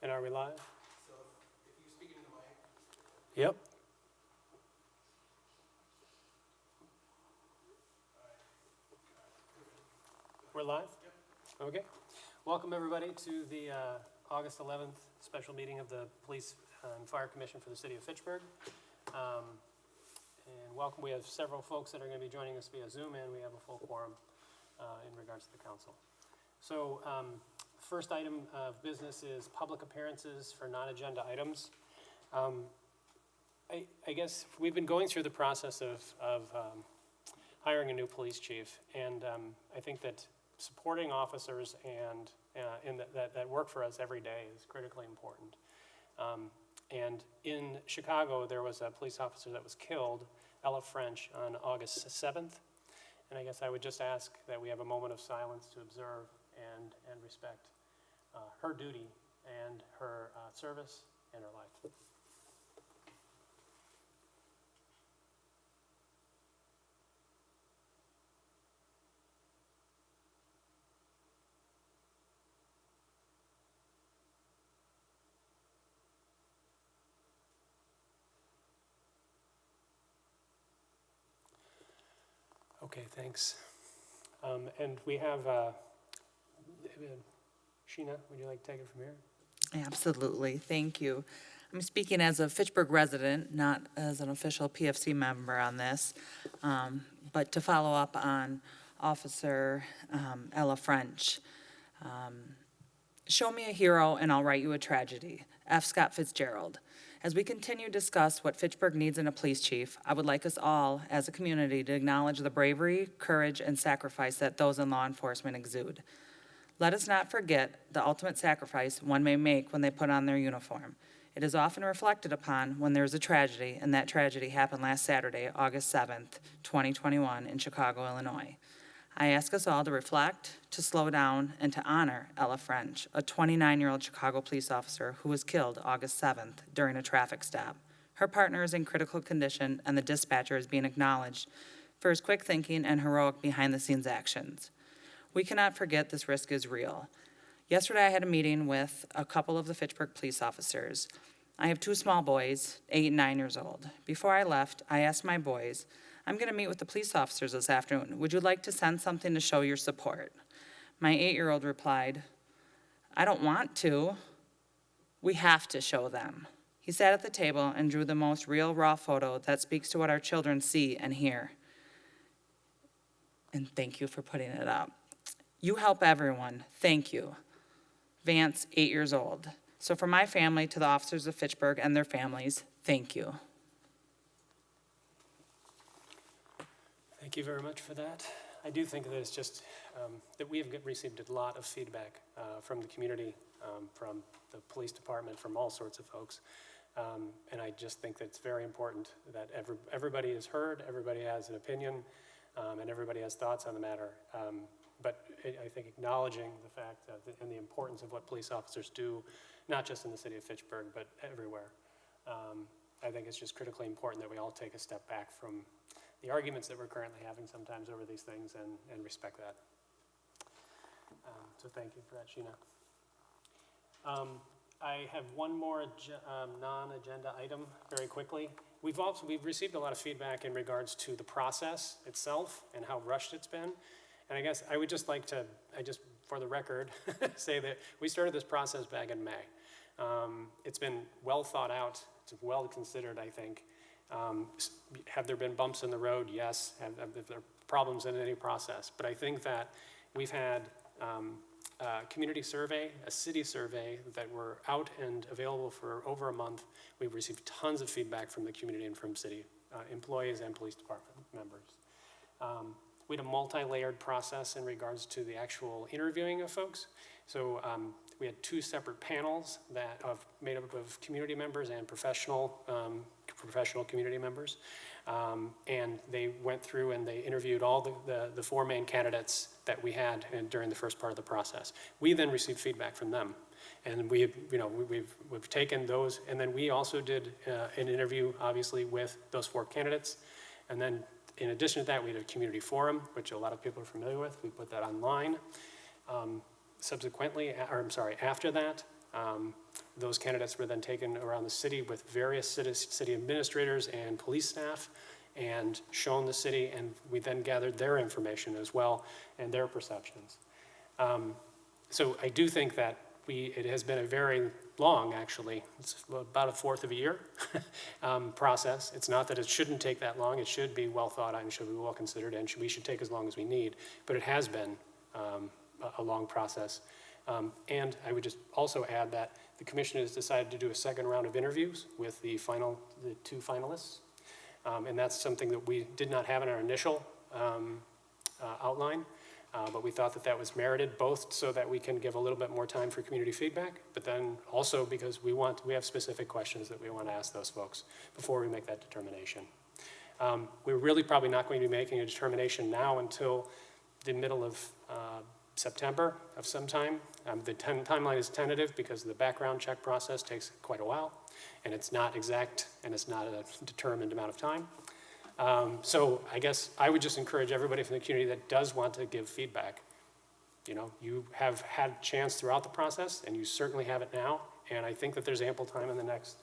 And are we live? So if you speak into the mic. Yep. We're live? Yep. Okay. Welcome everybody to the August 11th special meeting of the Police and Fire Commission for the City of Fitchburg. And welcome, we have several folks that are going to be joining us via Zoom, and we have a full quorum in regards to the council. So first item of business is public appearances for non-agenda items. I guess we've been going through the process of hiring a new police chief, and I think that supporting officers and that work for us every day is critically important. And in Chicago, there was a police officer that was killed, Ella French, on August 7th. And I guess I would just ask that we have a moment of silence to observe and respect her duty and her service and her life. Okay, thanks. And we have, Sheena, would you like to take it from here? Absolutely, thank you. I'm speaking as a Fitchburg resident, not as an official PFC member on this, but to follow up on Officer Ella French. Show me a hero and I'll write you a tragedy. F. Scott Fitzgerald. As we continue to discuss what Fitchburg needs in a police chief, I would like us all, as a community, to acknowledge the bravery, courage, and sacrifice that those in law enforcement exude. Let us not forget the ultimate sacrifice one may make when they put on their uniform. It is often reflected upon when there is a tragedy, and that tragedy happened last Saturday, August 7th, 2021, in Chicago, Illinois. I ask us all to reflect, to slow down, and to honor Ella French, a 29-year-old Chicago police officer who was killed August 7th during a traffic stop. Her partner is in critical condition, and the dispatcher is being acknowledged for his quick thinking and heroic behind-the-scenes actions. We cannot forget this risk is real. Yesterday, I had a meeting with a couple of the Fitchburg police officers. I have two small boys, 8 and 9 years old. Before I left, I asked my boys, I'm going to meet with the police officers this afternoon. Would you like to send something to show your support? My 8-year-old replied, I don't want to. We have to show them. He sat at the table and drew the most real, raw photo that speaks to what our children see and hear. And thank you for putting it up. You help everyone. Thank you. Vance, 8 years old. So from my family to the officers of Fitchburg and their families, thank you. Thank you very much for that. I do think that it's just that we have received a lot of feedback from the community, from the police department, from all sorts of folks. And I just think that it's very important that everybody is heard, everybody has an opinion, and everybody has thoughts on the matter. But I think acknowledging the fact and the importance of what police officers do, not just in the city of Fitchburg, but everywhere. I think it's just critically important that we all take a step back from the arguments that we're currently having sometimes over these things and respect that. So thank you for that, Sheena. I have one more non-agenda item very quickly. We've received a lot of feedback in regards to the process itself and how rushed it's been. And I guess I would just like to, for the record, say that we started this process back in May. It's been well thought out, it's well considered, I think. Have there been bumps in the road? Yes. Have there problems in any process? But I think that we've had a community survey, a city survey that were out and available for over a month. We've received tons of feedback from the community and from city employees and police department members. We had a multi-layered process in regards to the actual interviewing of folks. So we had 2 separate panels that made up of community members and professional community members. And they went through and they interviewed all the 4 main candidates that we had during the first part of the process. We then received feedback from them. And we've taken those, and then we also did an interview, obviously, with those 4 candidates. And then in addition to that, we had a community forum, which a lot of people are familiar with. We put that online. After that, Those candidates were then taken around the city with various city administrators and police staff and shown the city, and we then gathered their information as well and their perceptions. So I do think that it has been a very long, actually, it's about a fourth of a year process. It's not that it shouldn't take that long. It should be well thought out and should be well considered, and we should take as long as we need. But it has been a long process. And I would just also add that the commission has decided to do a second round of interviews with the two finalists. And that's something that we did not have in our initial outline. But we thought that that was merited, both so that we can give a little bit more time for community feedback, but then also because we have specific questions that we want to ask those folks before we make that determination. We're really probably not going to be making a determination now until the middle of September of some time. The timeline is tentative because the background check process takes quite a while, and it's not exact, and it's not a determined amount of time. So I guess I would just encourage everybody from the community that does want to give feedback. You know, you have had a chance throughout the process, and you certainly have it now, and I think that there's ample time in the next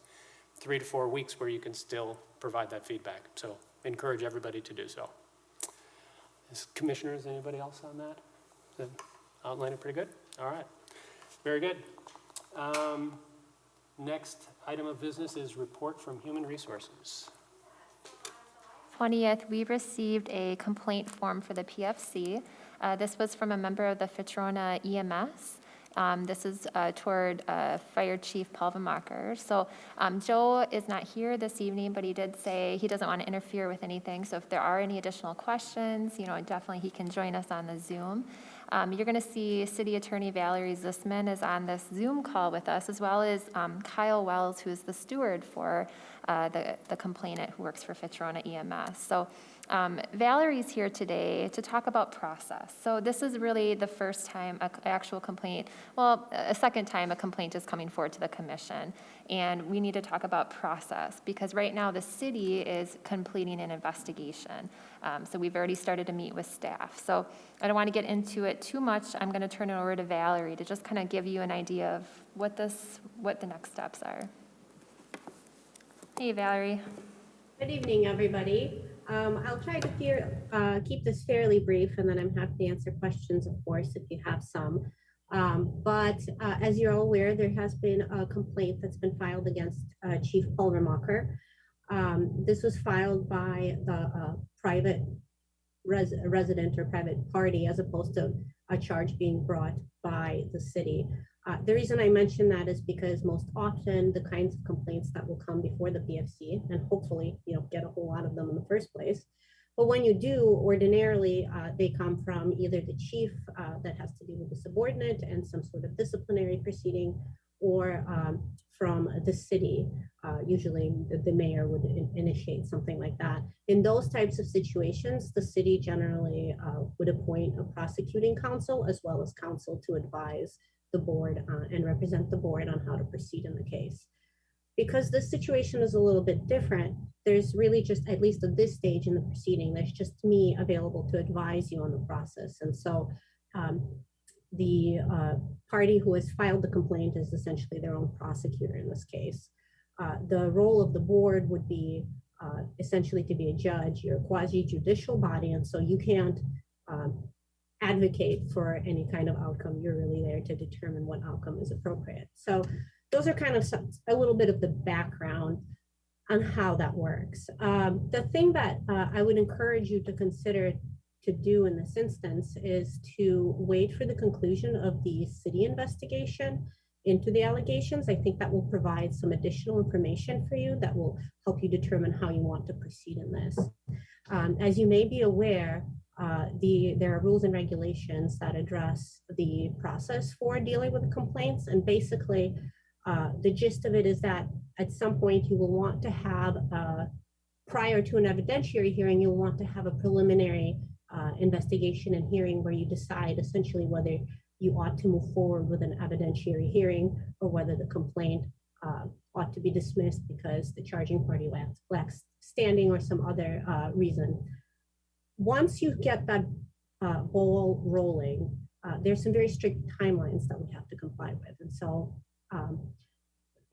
3 to 4 weeks where you can still provide that feedback. So encourage everybody to do so. Commissioners, anybody else on that? Did I outline it pretty good? All right, very good. Next item of business is report from Human Resources. 20th, we received a complaint form for the PFC. This was from a member of the Fitchburg EMS. This is toward Fire Chief Paul Vamacher. So Joe is not here this evening, but he did say he doesn't want to interfere with anything. So if there are any additional questions, definitely he can join us on the Zoom. You're going to see City Attorney Valerie Zisman is on this Zoom call with us, as well as Kyle Wells, who is the steward for the complainant who works for Fitchburg EMS. So Valerie's here today to talk about process. So this is really the first time an actual complaint, a second time a complaint is coming forward to the commission. And we need to talk about process because right now the city is completing an investigation. So we've already started to meet with staff. So I don't want to get into it too much. I'm going to turn it over to Valerie to just kind of give you an idea of what the next steps are. Hey, Valerie. Good evening, everybody. I'll try to keep this fairly brief, and then I'm happy to answer questions, of course, if you have some. But as you're all aware, there has been a complaint that's been filed against Chief Paul Vamacher. This was filed by the private resident or private party, as opposed to a charge being brought by the city. The reason I mention that is because most often the kinds of complaints that will come before the PFC, and hopefully you don't get a whole lot of them in the first place, but when you do, ordinarily they come from either the chief that has to do with the subordinate and some sort of disciplinary proceeding, or from the city. Usually the mayor would initiate something like that. In those types of situations, the city generally would appoint a prosecuting counsel as well as counsel to advise the board and represent the board on how to proceed in the case. Because this situation is a little bit different, there's really just, at least at this stage in the proceeding, there's just me available to advise you on the process. And so the party who has filed the complaint is essentially their own prosecutor in this case. The role of the board would be essentially to be a judge. You're a quasi-judicial body, and so you can't advocate for any kind of outcome. You're really there to determine what outcome is appropriate. So those are kind of a little bit of the background on how that works. The thing that I would encourage you to consider to do in this instance is to wait for the conclusion of the city investigation into the allegations. I think that will provide some additional information for you that will help you determine how you want to proceed in this. As you may be aware, there are rules and regulations that address the process for dealing with complaints. And basically, the gist of it is that at some point you will want to have, prior to an evidentiary hearing, you'll want to have a preliminary investigation and hearing where you decide essentially whether you ought to move forward with an evidentiary hearing or whether the complaint ought to be dismissed because the charging party lacks standing or some other reason. Once you get that ball rolling, there's some very strict timelines that we have to comply with. And so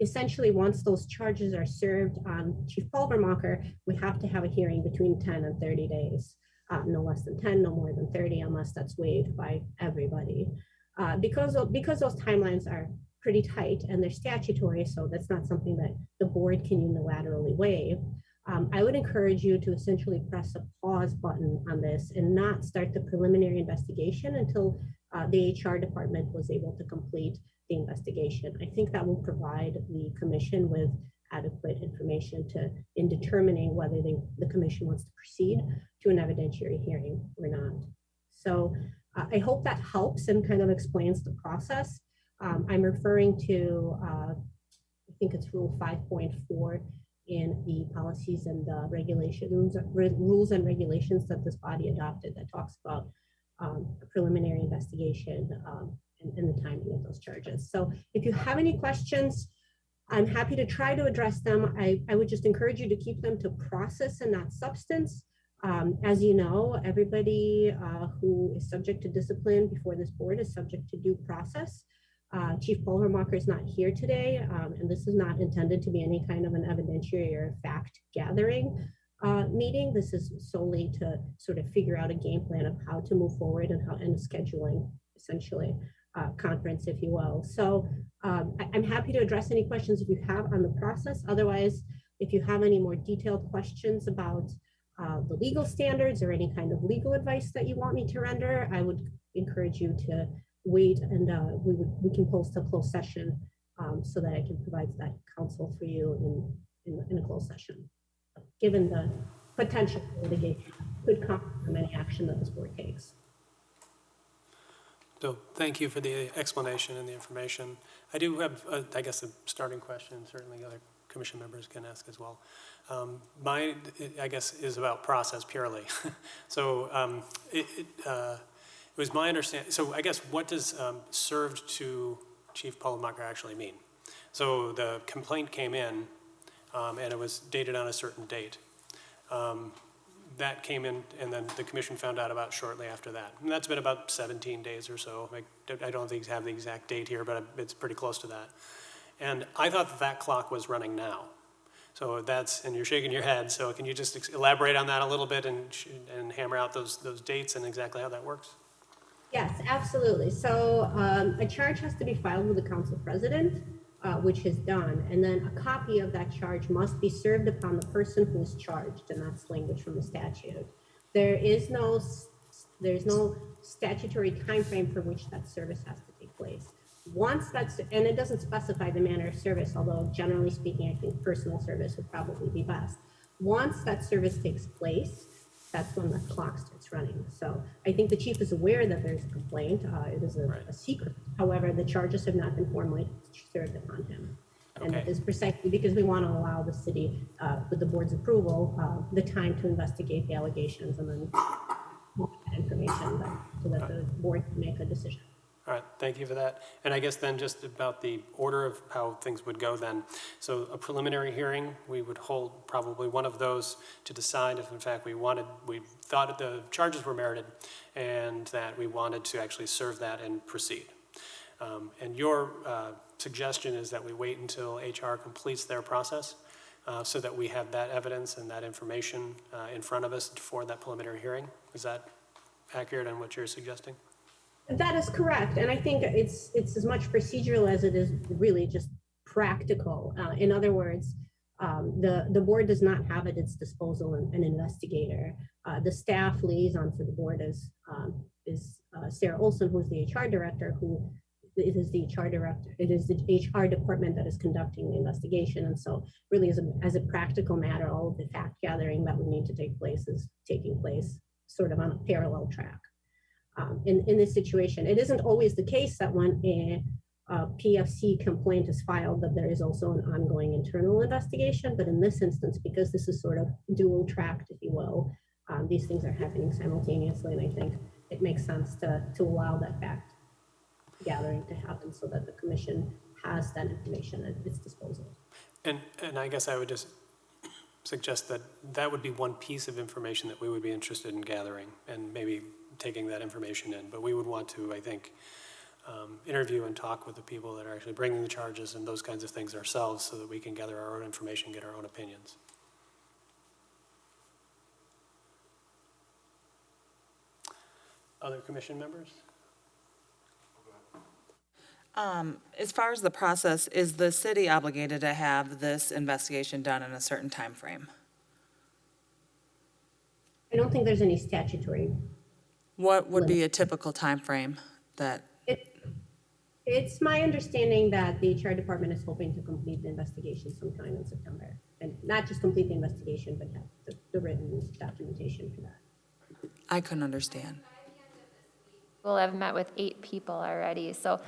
essentially, once those charges are served on Chief Pulvermacher, we have to have a hearing between 10 and 30 days. No less than 10, no more than 30, unless that's waived by everybody. Because those timelines are pretty tight and they're statutory, so that's not something that the board can unilaterally waive. I would encourage you to essentially press a pause button on this and not start the preliminary investigation until the HR department was able to complete the investigation. I think that will provide the commission with adequate information in determining whether the commission wants to proceed to an evidentiary hearing or not. So I hope that helps and kind of explains the process. I'm referring to, I think it's Rule 5.4 in the policies and the regulations, rules and regulations that this body adopted that talks about a preliminary investigation and the timing of those charges. So if you have any questions, I'm happy to try to address them. I would just encourage you to keep them to process and not substance. As you know, everybody who is subject to discipline before this board is subject to due process. Chief Pulvermacher is not here today, and this is not intended to be any kind of an evidentiary or fact gathering meeting. This is solely to sort of figure out a game plan of how to move forward and a scheduling, essentially, conference, if you will. So I'm happy to address any questions if you have on the process. Otherwise, if you have any more detailed questions about the legal standards or any kind of legal advice that you want me to render, I would encourage you to wait, and we can post a closed session so that I can provide that counsel for you in a closed session, given the potential litigation could come from any action that this board takes. So thank you for the explanation and the information. I do have, I guess, a starting question. Certainly other commission members can ask as well. Mine, I guess, is about process purely. So it was my understanding, so I guess what does served to Chief Pulvermacher actually mean? So the complaint came in and it was dated on a certain date. That came in and then the commission found out about shortly after that. And that's been about 17 days or so. I don't think I have the exact date here, but it's pretty close to that. And I thought that clock was running now. So that's, and you're shaking your head, so can you just elaborate on that a little bit and hammer out those dates and exactly how that works? Yes, absolutely. So a charge has to be filed with the council president, which is done. And then a copy of that charge must be served upon the person who is charged, and that's language from the statute. There's no statutory timeframe for which that service has to take place. Once that's, and it doesn't specify the manner of service, although generally speaking, I think personal service would probably be best. Once that service takes place, that's when the clock starts running. So I think the chief is aware that there's a complaint. It is a secret. However, the charges have not been formally served upon him. And that is precisely because we want to allow the city, with the board's approval, the time to investigate the allegations and then information so that the board can make a decision. All right, thank you for that. And I guess then just about the order of how things would go then. So a preliminary hearing, we would hold probably one of those to decide if in fact we thought the charges were merited and that we wanted to actually serve that and proceed. And your suggestion is that we wait until HR completes their process so that we have that evidence and that information in front of us for that preliminary hearing. Is that accurate on what you're suggesting? That is correct. And I think it's as much procedural as it is really just practical. In other words, the board does not have at its disposal an investigator. The staff liaison for the board is Sarah Olson, who's the HR director, it is the HR department that is conducting the investigation. And so really as a practical matter, all of the fact gathering that would need to take place is taking place sort of on a parallel track. In this situation, it isn't always the case that when a PFC complaint is filed that there is also an ongoing internal investigation, but in this instance, because this is sort of dual tracked, if you will, these things are happening simultaneously, and I think it makes sense to allow that fact gathering to happen so that the commission has that information at its disposal. And I guess I would just suggest that that would be one piece of information that we would be interested in gathering and maybe taking that information in. But we would want to, I think, interview and talk with the people that are actually bringing the charges and those kinds of things ourselves so that we can gather our own information, get our own opinions. Other commission members? As far as the process, is the city obligated to have this investigation done in a certain time frame? I don't think there's any statutory. What would be a typical time frame that, It's my understanding that the HR department is hoping to complete the investigation sometime in September. And not just complete the investigation, but have the written documentation for that. I couldn't understand? We'll have met with 8 people already. So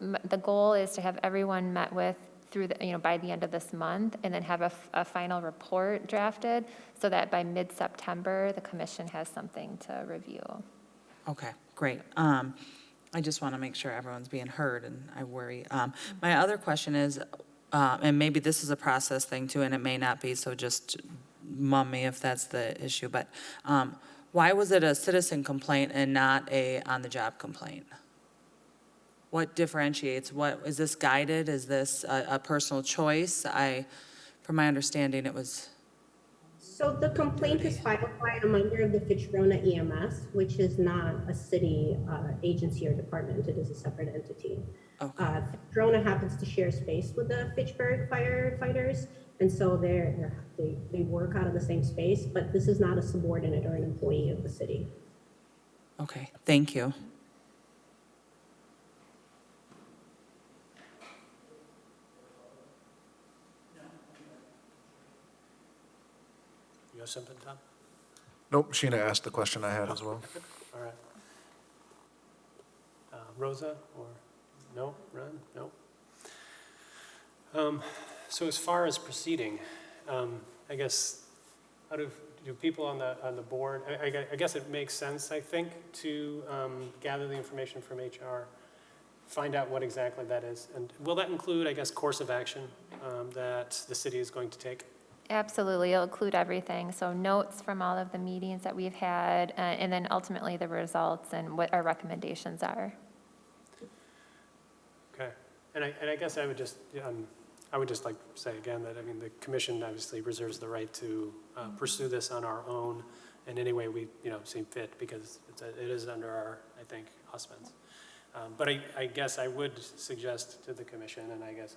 the goal is to have everyone met with through the, by the end of this month, and then have a final report drafted so that by mid-September, the commission has something to review. Okay, great. I just want to make sure everyone's being heard, and I worry. My other question is, and maybe this is a process thing too, and it may not be, so just mum me if that's the issue, but why was it a citizen complaint and not a on-the-job complaint? What differentiates? What, is this guided? Is this a personal choice? From my understanding, it was. So the complaint is filed by a member of the Fitchburg EMS, which is not a city agency or department. It is a separate entity. Okay. Fitchburg happens to share space with the Fitchburg firefighters, and so they work out of the same space, but this is not a subordinate or an employee of the city. Okay, thank you. You have something, Tom? Nope, Sheena asked the question I had as well. All right. Rosa, or no? Ron? No? So as far as proceeding, I guess, how do people on the board, I guess it makes sense, I think, to gather the information from HR, find out what exactly that is. And will that include, I guess, course of action that the city is going to take? Absolutely, it'll include everything. So notes from all of the meetings that we've had, and then ultimately the results and what our recommendations are. Okay. And I guess I would just like to say again that, I mean, the commission obviously reserves the right to pursue this on our own in any way we, seem fit, because it is under our, I think, auspices. But I guess I would suggest to the commission, and I guess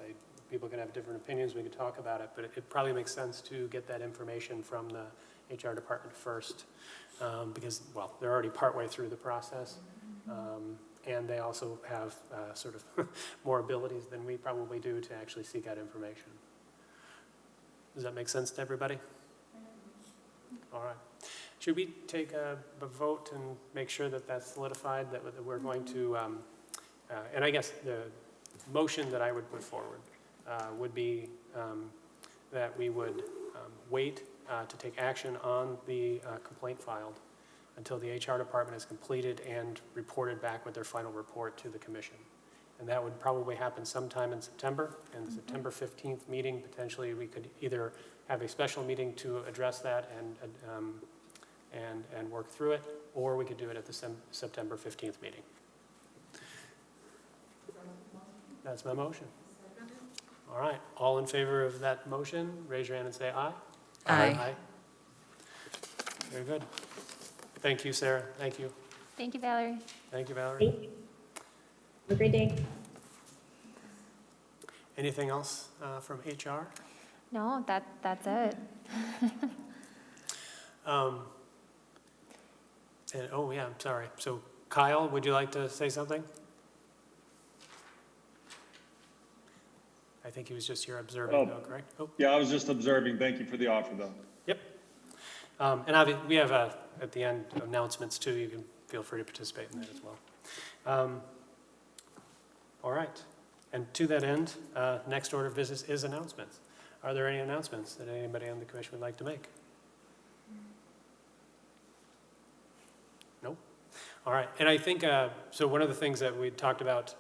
people can have different opinions, we could talk about it, but it probably makes sense to get that information from the HR department first, because, well, they're already partway through the process, and they also have sort of more abilities than we probably do to actually seek out information. Does that make sense to everybody? All right. Should we take a vote and make sure that that's solidified, that we're going to, and I guess the motion that I would put forward would be that we would wait to take action on the complaint filed until the HR department has completed and reported back with their final report to the commission. And that would probably happen sometime in September. And the September 15th meeting, potentially we could either have a special meeting to address that and work through it, or we could do it at the September 15th meeting. That's my motion. All right, all in favor of that motion, raise your hand and say aye. Aye. Very good. Thank you, Sarah. Thank you. Thank you, Valerie. Thank you, Valerie. Thank you. Have a great day. Anything else from HR? No, that's it. And, oh, yeah, I'm sorry. So Kyle, would you like to say something? I think he was just here observing, though, correct? Oh, Yeah, I was just observing. Thank you for the offer, though. yep. And we have, at the end, announcements, too. You can feel free to participate in that as well. All right. And to that end, next order of business is announcements. Are there any announcements that anybody on the commission would like to make? Nope. All right. And I think, so one of the things that we talked about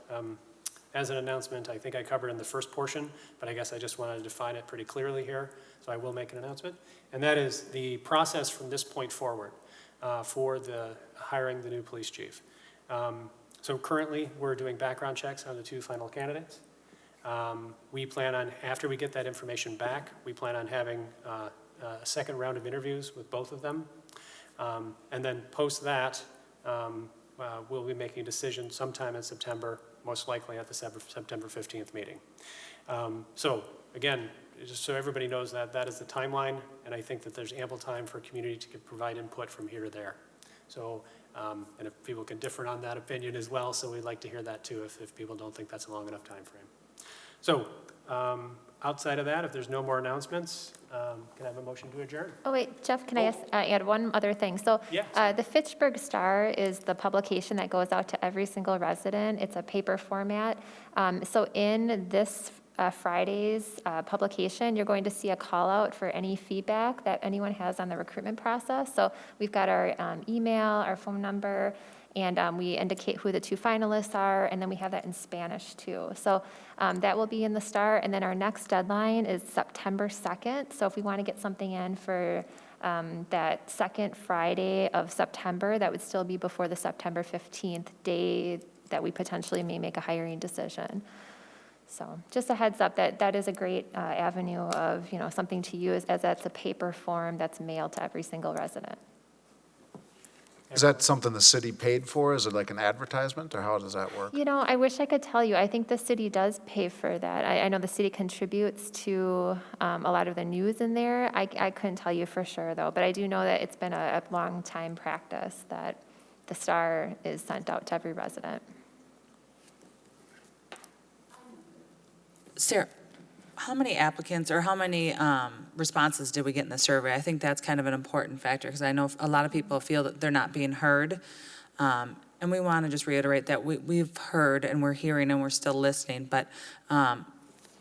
as an announcement, I think I covered in the first portion, but I guess I just wanted to define it pretty clearly here, so I will make an announcement. And that is the process from this point forward for the hiring the new police chief. So currently, we're doing background checks on the 2 final candidates. We plan on, after we get that information back, we plan on having a second round of interviews with both of them. And then post that, we'll be making a decision sometime in September, most likely at the September 15th meeting. So again, just so everybody knows that that is the timeline, and I think that there's ample time for community to provide input from here to there. So, and if people can differ on that opinion as well, so we'd like to hear that too, if people don't think that's a long enough time frame. So, outside of that, if there's no more announcements, can I have a motion to adjourn? Oh, wait, Jeff, can I add one other thing? So Yeah. the Fitchburg Star is the publication that goes out to every single resident. It's a paper format. So in this Friday's publication, you're going to see a call out for any feedback that anyone has on the recruitment process. So we've got our email, our phone number, and we indicate who the 2 finalists are, and then we have that in Spanish too. So that will be in the Star, and then our next deadline is September 2nd. So if we want to get something in for that second Friday of September, that would still be before the September 15th day that we potentially may make a hiring decision. So just a heads up that that is a great avenue of, something to use, as that's a paper form that's mailed to every single resident. Is that something the city paid for? Is it like an advertisement, or how does that work? I wish I could tell you. I think the city does pay for that. I know the city contributes to a lot of the news in there. I couldn't tell you for sure, though, but I do know that it's been a long time practice that the Star is sent out to every resident. Sarah, how many applicants or how many responses did we get in the survey? I think that's kind of an important factor, because I know a lot of people feel that they're not being heard. And we want to just reiterate that we've heard and we're hearing and we're still listening, but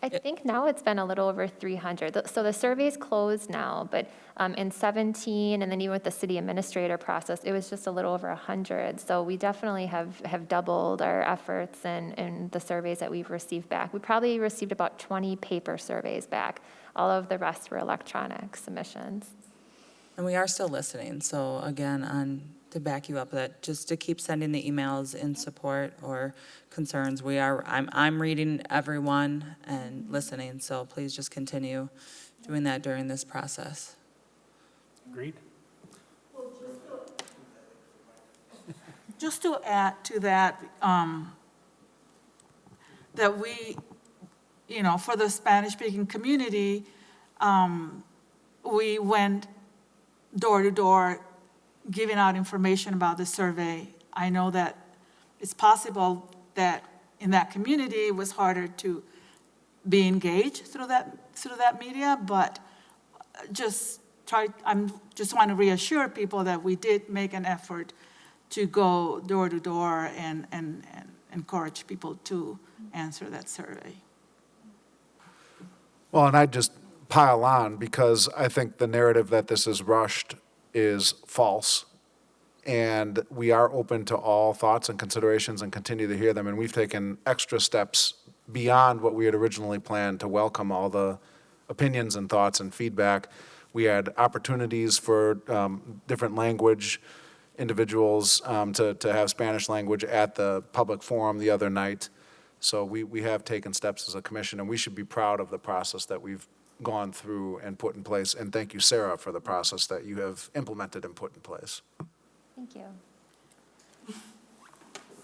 I think now it's been a little over 300. So the survey's closed now, but in 17, and then even with the city administrator process, it was just a little over 100. So we definitely have doubled our efforts in the surveys that we've received back. We probably received about 20 paper surveys back. All of the rest were electronic submissions. and we are still listening. So again, to back you up, that just to keep sending the emails in support or concerns. I'm reading everyone and listening, so please just continue doing that during this process. Agreed? Just to add to that, that we, for the Spanish-speaking community, we went door to door giving out information about the survey. I know that it's possible that in that community it was harder to be engaged through that media, but I just want to reassure people that we did make an effort to go door to door and encourage people to answer that survey. Well, and I'd just pile on, because I think the narrative that this is rushed is false. And we are open to all thoughts and considerations and continue to hear them. And we've taken extra steps beyond what we had originally planned to welcome all the opinions and thoughts and feedback. We had opportunities for different language individuals to have Spanish language at the public forum the other night. So we have taken steps as a commission, and we should be proud of the process that we've gone through and put in place. And thank you, Sarah, for the process that you have implemented and put in place. Thank you.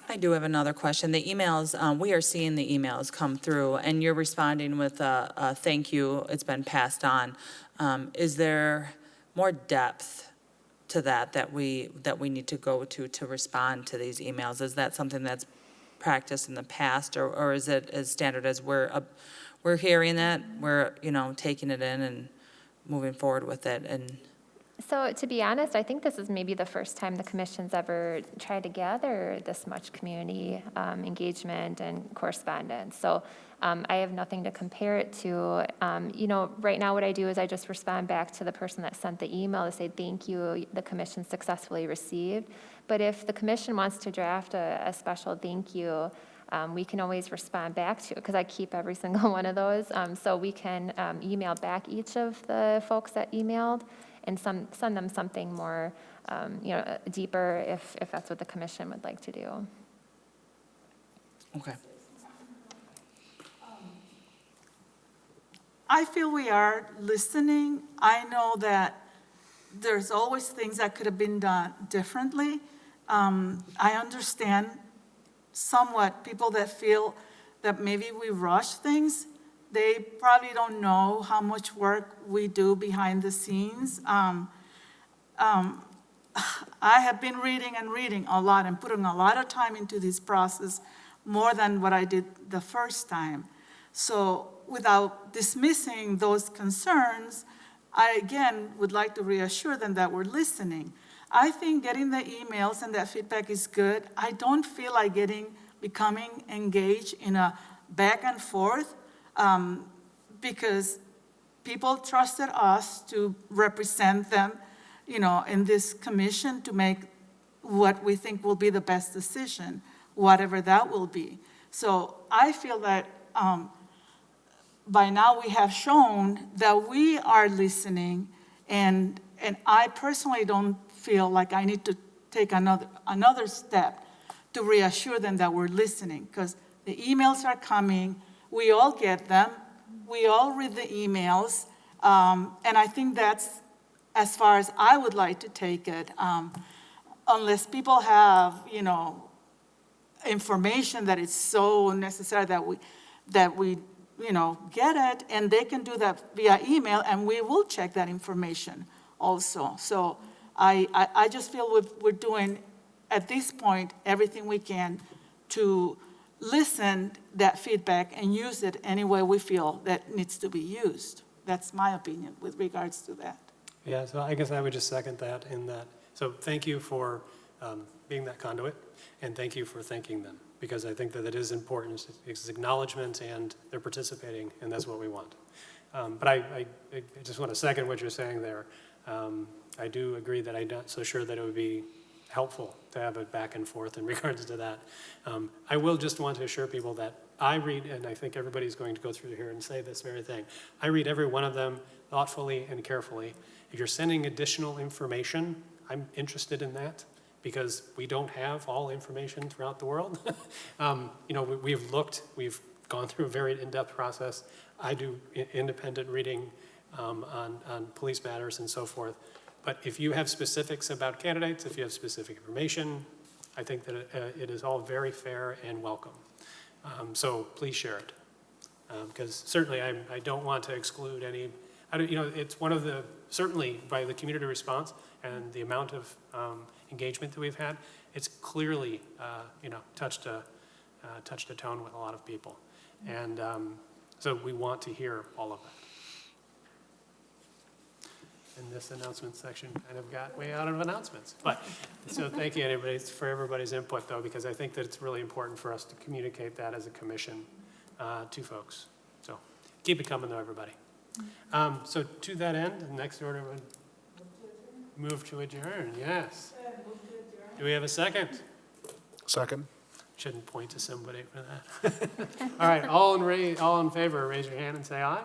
I do have another question. The emails, we are seeing the emails come through, and you're responding with a thank you, it's been passed on. Is there more depth to that we need to go to respond to these emails? Is that something that's practiced in the past, or is it as standard as we're hearing that, we're taking it in and moving forward with it? And So to be honest, I think this is maybe the first time the commission's ever tried to gather this much community engagement and correspondence. So I have nothing to compare it to. Right now what I do is I just respond back to the person that sent the email to say, thank you, the commission successfully received. But if the commission wants to draft a special thank you, we can always respond back to it, because I keep every single one of those. So we can email back each of the folks that emailed and send them something more, deeper if that's what the commission would like to do. Okay. I feel we are listening. I know that there's always things that could have been done differently. I understand somewhat people that feel that maybe we rush things. They probably don't know how much work we do behind the scenes. I have been reading and reading a lot and putting a lot of time into this process, more than what I did the first time. So without dismissing those concerns, I again would like to reassure them that we're listening. I think getting the emails and that feedback is good. I don't feel like becoming engaged in a back and forth, because people trusted us to represent them, in this commission to make what we think will be the best decision, whatever that will be. So I feel that by now we have shown that we are listening, and I personally don't feel like I need to take another step to reassure them that we're listening, because the emails are coming, we all get them, we all read the emails, and I think that's as far as I would like to take it, unless people have, information that is so necessary that we get it, and they can do that via email, and we will check that information also. So I just feel we're doing, at this point, everything we can to listen that feedback and use it any way we feel that needs to be used. That's my opinion with regards to that. Yeah, so I guess I would just second that in that. So thank you for being that conduit, and thank you for thanking them, because I think that it is important. It's acknowledgement, and they're participating, and that's what we want. But I just want to second what you're saying there. I do agree that I'm not so sure that it would be helpful to have a back and forth in regards to that. I will just want to assure people that I read, and I think everybody's going to go through here and say this very thing, I read every one of them thoughtfully and carefully. If you're sending additional information, I'm interested in that, because we don't have all information throughout the world. We've gone through a very in-depth process. I do independent reading on police matters and so forth. But if you have specifics about candidates, if you have specific information, I think that it is all very fair and welcome. So please share it. Because certainly I don't want to exclude any. It's one of the, certainly by the community response and the amount of engagement that we've had, it's clearly, touched a tone with a lot of people. And so we want to hear all of that. And this announcement section kind of got way out of announcements. But, so thank you for everybody's input, though, because I think that it's really important for us to communicate that as a commission to folks. So keep it coming, though, everybody. So to that end, the next order would move to adjourn, yes. Do we have a second? Second? Shouldn't point to somebody for that. All right, all in favor, raise your hand and say aye.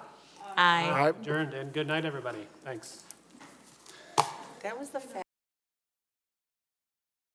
Aye. Aye. Adjourned, and good night, everybody. Thanks. That was the